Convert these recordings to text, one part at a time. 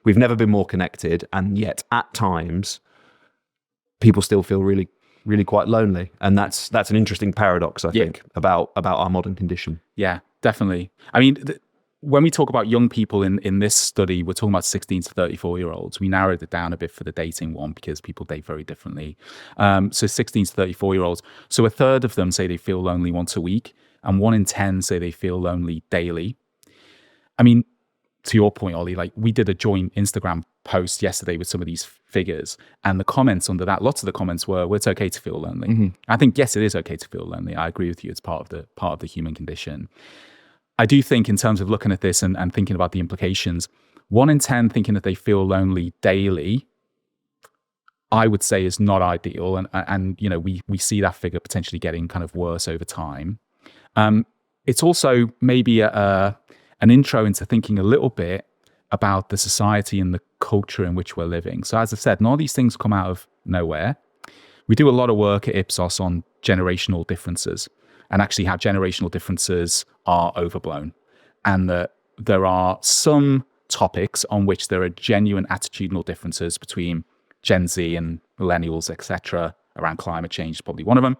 we've never been more connected, and yet at times people still feel really, really quite lonely. And that's an interesting paradox, I think, about our modern condition. Yeah, definitely. I mean, when we talk about young people in this study, we're talking about 16 to 34-year-olds. We narrowed it down a bit for the dating one because people date very differently. So 16 to 34-year-olds. So a third of them say they feel lonely once a week, and 1 in 10 say they feel lonely daily. I mean, to your point, Oli, like we did a joint Instagram post yesterday with some of these figures, and the comments under that, lots of the comments were, well, it's okay to feel lonely. Mm-hmm. I think, yes, it is okay to feel lonely. I agree with you. It's part of the human condition. I do think in terms of looking at this and thinking about the implications, 1 in 10 thinking that they feel lonely daily, I would say is not ideal. And you know, we see that figure potentially getting kind of worse over time. It's also maybe an intro into thinking a little bit about the society and the culture in which we're living. So as I said, none of these things come out of nowhere. We do a lot of work at Ipsos on generational differences, and actually how generational differences are overblown. And that there are some topics on which there are genuine attitudinal differences between Gen Z and millennials, etc. Around climate change is probably one of them.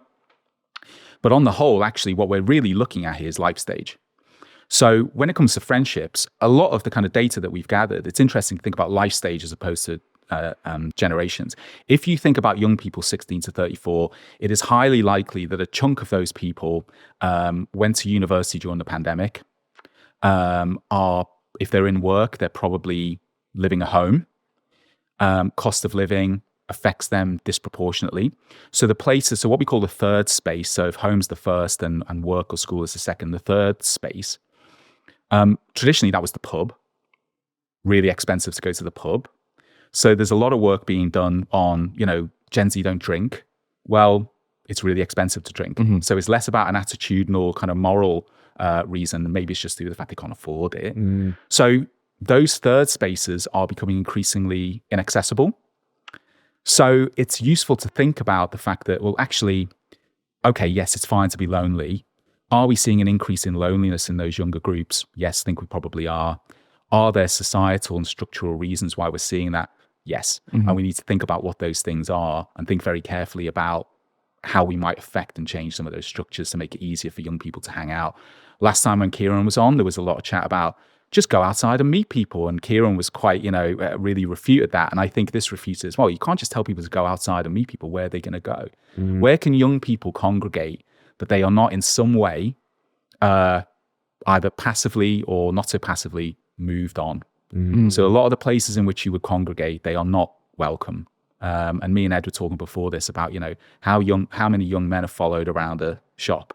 But on the whole, actually, what we're really looking at here is life stage. So when it comes to friendships, a lot of the kind of data that we've gathered, it's interesting to think about life stage as opposed to generations. If you think about young people 16 to 34, it is highly likely that a chunk of those people went to university during the pandemic. If they're in work, they're probably living at home. Cost of living affects them disproportionately. So the places, so what we call the third space, so if home's the first and work or school is the second, the third space, traditionally that was the pub. Really expensive to go to the pub. So there's a lot of work being done on, you know, Gen Z don't drink. Well, it's really expensive to drink. Mm-hmm. So it's less about an attitudinal kind of moral reason. Maybe it's just due to the fact they can't afford it. Mm. So those third spaces are becoming increasingly inaccessible. So it's useful to think about the fact that, well, actually, okay, yes, it's fine to be lonely. Are we seeing an increase in loneliness in those younger groups? Yes, I think we probably are. Are there societal and structural reasons why we're seeing that? Yes. Mm-hmm. And we need to think about what those things are and think very carefully about how we might affect and change some of those structures to make it easier for young people to hang out. Last time when Kieran was on, there was a lot of chat about just go outside and meet people. And Kieran was quite, really refuted that. And I think this refutes it as well. You can't just tell people to go outside and meet people. Where are they going to go? Mm. Where can young people congregate that they are not in some way either passively or not so passively moved on? Mm. So a lot of the places in which you would congregate, they are not welcome. And me and Ed were talking before this about, how many young men are followed around a shop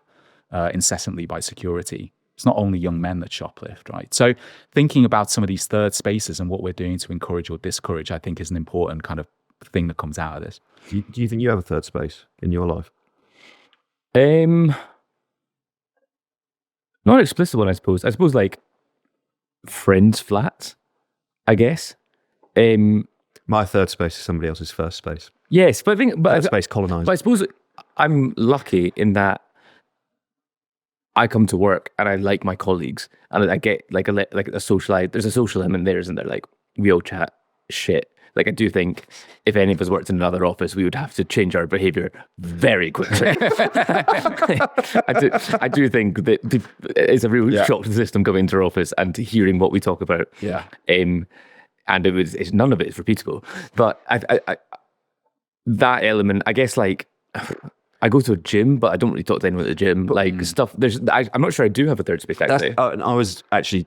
incessantly by security. It's not only young men that shoplift, right? So thinking about some of these third spaces and what we're doing to encourage or discourage, I think is an important kind of thing that comes out of this. Do you think you have a third space in your life? Not an explicit one, I suppose. I suppose like friends' flats, I guess. My third space is somebody else's first space. Yes, but I think... Third space colonised. But I suppose I'm lucky in that I come to work and I like my colleagues and I get like a social... There's a social element there, isn't there? Like, we all chat shit. Like, I do think if any of us worked in another office, we would have to change our behaviour very quickly. I do think that it's a real shock to the system coming into our office and hearing what we talk about. Yeah. And none of it is repeatable. But I that element, I guess, like, I go to a gym, but I don't really talk to anyone at the gym. Like, stuff, I'm not sure I do have a third space, actually. And I was actually,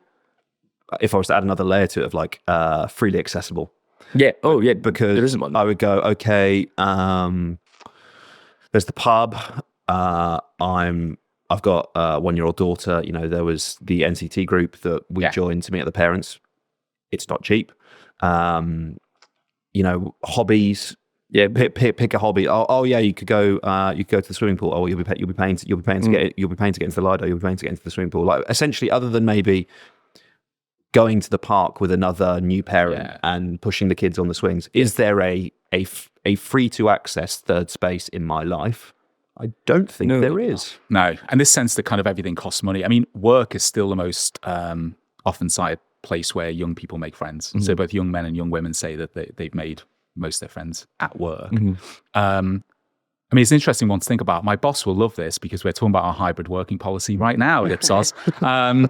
if I was to add another layer to it, of like freely accessible. Yeah. Oh, yeah. Because there isn't one. I would go, okay, there's the pub. I've got a 1-year-old daughter. There was the NCT group that we joined to meet other parents. It's not cheap. Hobbies. Yeah, pick a hobby. Oh yeah, you could go to the swimming pool. Oh, you'll be paying to get into the Lido. You'll be paying to get into the swimming pool. Like, essentially, other than maybe going to the park with another new parent and pushing the kids on the swings, is there a free to access third space in my life? I don't think there is. No, and this sense that kind of everything costs money. I mean, work is still the most often cited place where young people make friends. So both young men and young women say that they've made most of their friends at work. I mean, it's an interesting one to think about. My boss will love this because we're talking about our hybrid working policy right now at Ipsos, and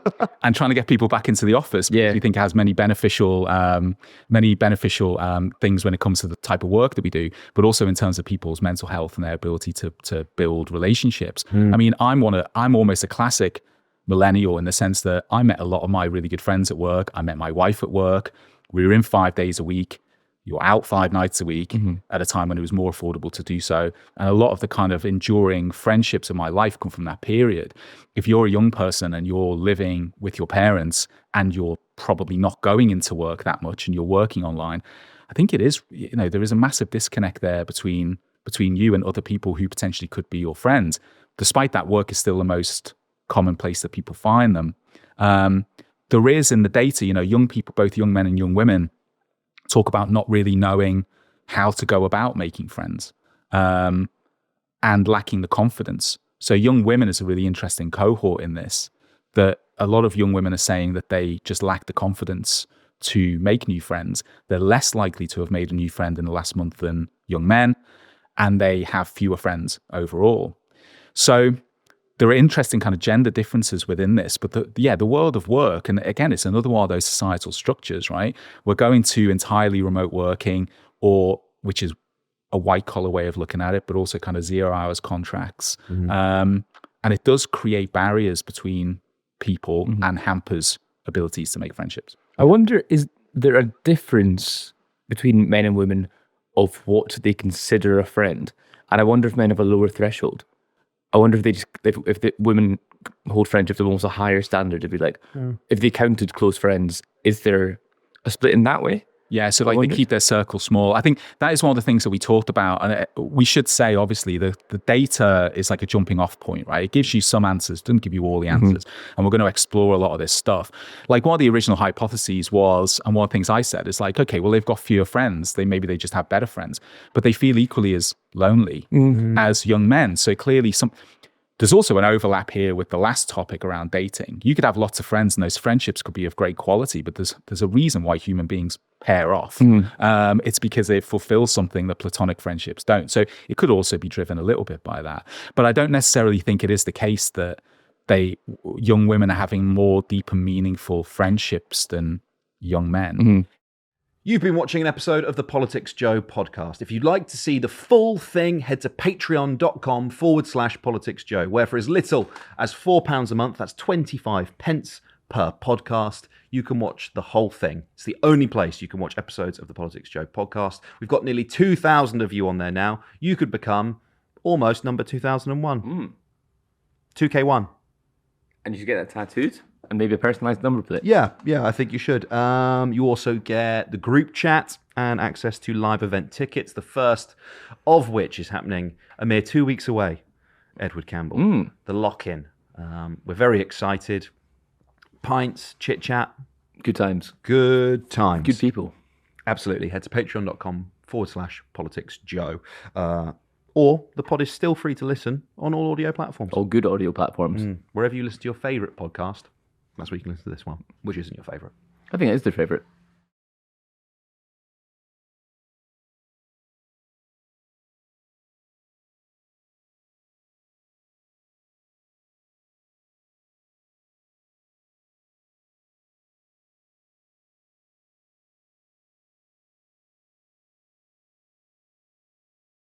trying to get people back into the office because we think it has many beneficial things when it comes to the type of work that we do, but also in terms of people's mental health and their ability to build relationships. I mean, I'm almost a classic millennial in the sense that I met a lot of my really good friends at work. I met my wife at work. We were in 5 days a week. You're out 5 nights a week at a time when it was more affordable to do so. And a lot of the kind of enduring friendships of my life come from that period. If you're a young person and you're living with your parents and you're probably not going into work that much and you're working online, I think it is, there is a massive disconnect there between you and other people who potentially could be your friends. Despite that, work is still the most common place that people find them. There is in the data, young people, both young men and young women, talk about not really knowing how to go about making friends and lacking the confidence. So young women is a really interesting cohort in this, that a lot of young women are saying that they just lack the confidence to make new friends. They're less likely to have made a new friend in the last month than young men, and they have fewer friends overall. So there are interesting kind of gender differences within this, but the world of work, and again, it's another one of those societal structures, right? We're going to entirely remote working, which is a white collar way of looking at it, but also kind of 0 hours contracts. And it does create barriers between people and hampers abilities to make friendships. I wonder, is there a difference between men and women of what they consider a friend? And I wonder if men have a lower threshold. I wonder if if the women hold friendship to almost a higher standard. It'd be like, if they counted close friends, is there a split in that way? Yeah, so they keep their circle small. I think that is one of the things that we talked about. And we should say, obviously, the data is like a jumping off point, right? It gives you some answers, doesn't give you all the answers. And we're going to explore a lot of this stuff. Like one of the original hypotheses was, and one of the things I said is like, okay, well, they've got fewer friends. Maybe they just have better friends, but they feel equally as lonely as young men. So clearly there's also an overlap here with the last topic around dating. You could have lots of friends and those friendships could be of great quality, but there's a reason why human beings pair off. It's because they fulfill something that platonic friendships don't. So it could also be driven a little bit by that. But I don't necessarily think it is the case that young women are having more deep and meaningful friendships than young men. You've been watching an episode of the PoliticsJOE podcast. If you'd like to see the full thing, head to patreon.com/PoliticsJOE, where for as little as £4 a month, that's 25 pence per podcast, you can watch the whole thing. It's the only place you can watch episodes of the PoliticsJOE podcast. We've got nearly 2,000 of you on there now. You could become almost number 2001. 2K1. And you should get that tattooed? And maybe a personalized number plate. Yeah, I think you should. You also get the group chat and access to live event tickets, the first of which is happening a mere 2 weeks away. Edward Campbell, the lock-in. We're very excited. Pints, chit-chat. Good times. Good times. Good people. Absolutely. Head to patreon.com/PoliticsJOE. Or the pod is still free to listen on all audio platforms. All good audio platforms. Wherever you listen to your favourite podcast, that's where you can listen to this one. Which isn't your favourite? I think it is their favourite.